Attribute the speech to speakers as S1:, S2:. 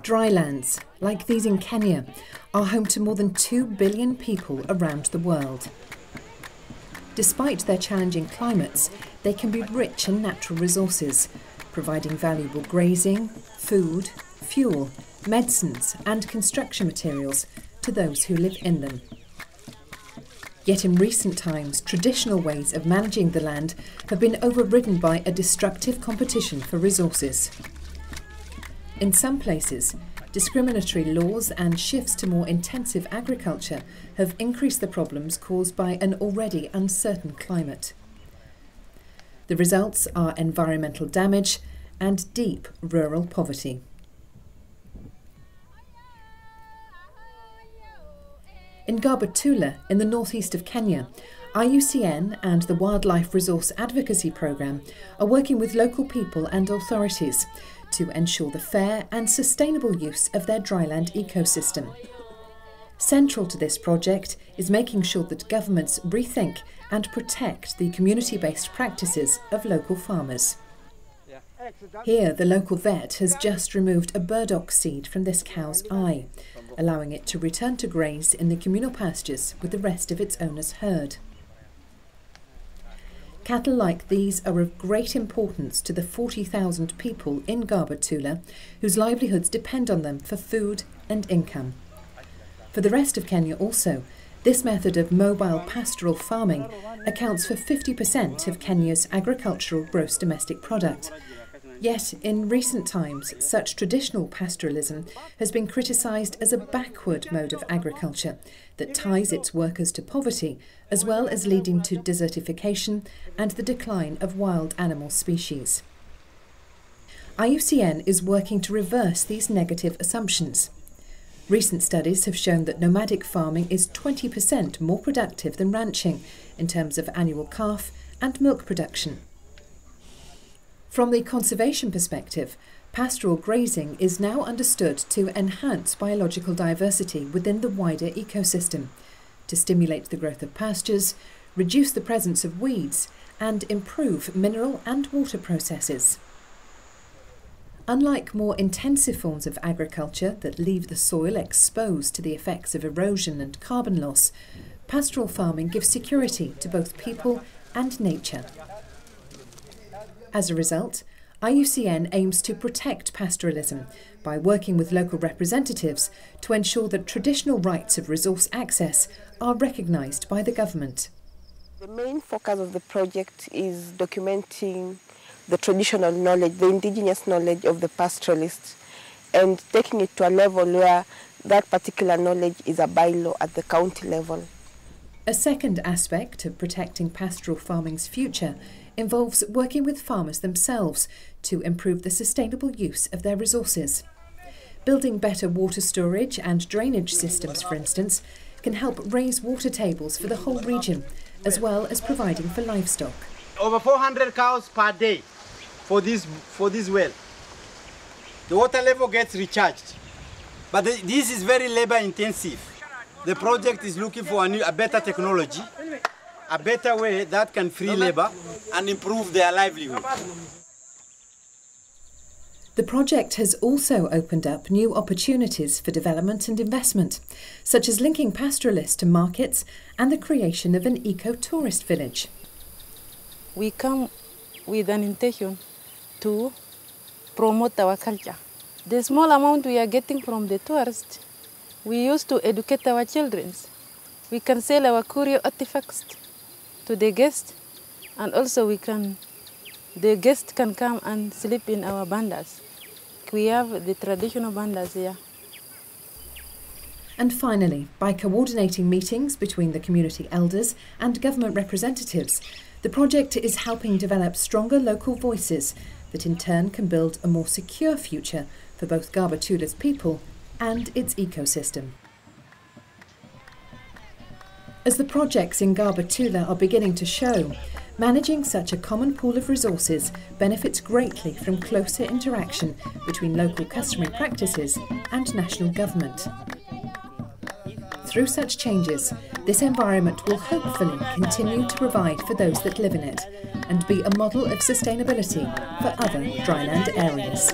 S1: Drylands, like these in Kenya, are home to more than 2 billion people around the world. Despite their challenging climates, they can be rich in natural resources, providing valuable grazing, food, fuel, medicines and construction materials to those who live in them. Yet in recent times, traditional ways of managing the land have been overridden by a destructive competition for resources. In some places, discriminatory laws and shifts to more intensive agriculture have increased the problems caused by an already uncertain climate. The results are environmental damage and deep rural poverty. In Garba Tula, in the northeast of Kenya, IUCN and the Wildlife Resource Advocacy programme are working with local people and authorities to ensure the fair and sustainable use of their dryland ecosystem. Central to this project is making sure that governments rethink and protect the community-based practices of local farmers. Here, the local vet has just removed a burdock seed from this cow's eye, allowing it to return to graze in the communal pastures with the rest of its owner's herd. Cattle like these are of great importance to the 40,000 people in Garba Tula whose livelihoods depend on them for food and income. For the rest of Kenya also, this method of mobile pastoral farming accounts for 50% of Kenya's agricultural gross domestic product. Yet, in recent times, such traditional pastoralism has been criticised as a backward mode of agriculture that ties its workers to poverty, as well as leading to desertification and the decline of wild animal species. IUCN is working to reverse these negative assumptions. Recent studies have shown that nomadic farming is 20% more productive than ranching in terms of annual calf and milk production. From the conservation perspective, pastoral grazing is now understood to enhance biological diversity within the wider ecosystem, to stimulate the growth of pastures, reduce the presence of weeds, and improve mineral and water processes. Unlike more intensive forms of agriculture that leave the soil exposed to the effects of erosion and carbon loss, pastoral farming gives security to both people and nature. As a result, IUCN aims to protect pastoralism by working with local representatives to ensure that traditional rights of resource access are recognised by the government.
S2: The main focus of the project is documenting the traditional knowledge, the indigenous knowledge of the pastoralists, and taking it to a level where that particular knowledge is a bylaw at the county level.
S1: A second aspect of protecting pastoral farming's future involves working with farmers themselves to improve the sustainable use of their resources. Building better water storage and drainage systems, for instance, can help raise water tables for the whole region, as well as providing for livestock.
S3: Over 400 cows per day for this well. The water level gets recharged, but this is very labor intensive. The project is looking for a better technology, a better way that can free labor and improve their livelihood.
S1: The project has also opened up new opportunities for development and investment, such as linking pastoralists to markets and the creation of an eco-tourist village.
S4: We come with an intention to promote our culture. The small amount we are getting from the tourists, we use to educate our children. We can sell our curio artifacts to the guests, and also the guests can come and sleep in our bandas. We have the traditional bandas here.
S1: And finally, by coordinating meetings between the community elders and government representatives, the project is helping develop stronger local voices that in turn can build a more secure future for both Garba Tula's people and its ecosystem. As the projects in Garba Tula are beginning to show, managing such a common pool of resources benefits greatly from closer interaction between local customary practices and national government. Through such changes, this environment will hopefully continue to provide for those that live in it and be a model of sustainability for other dryland areas.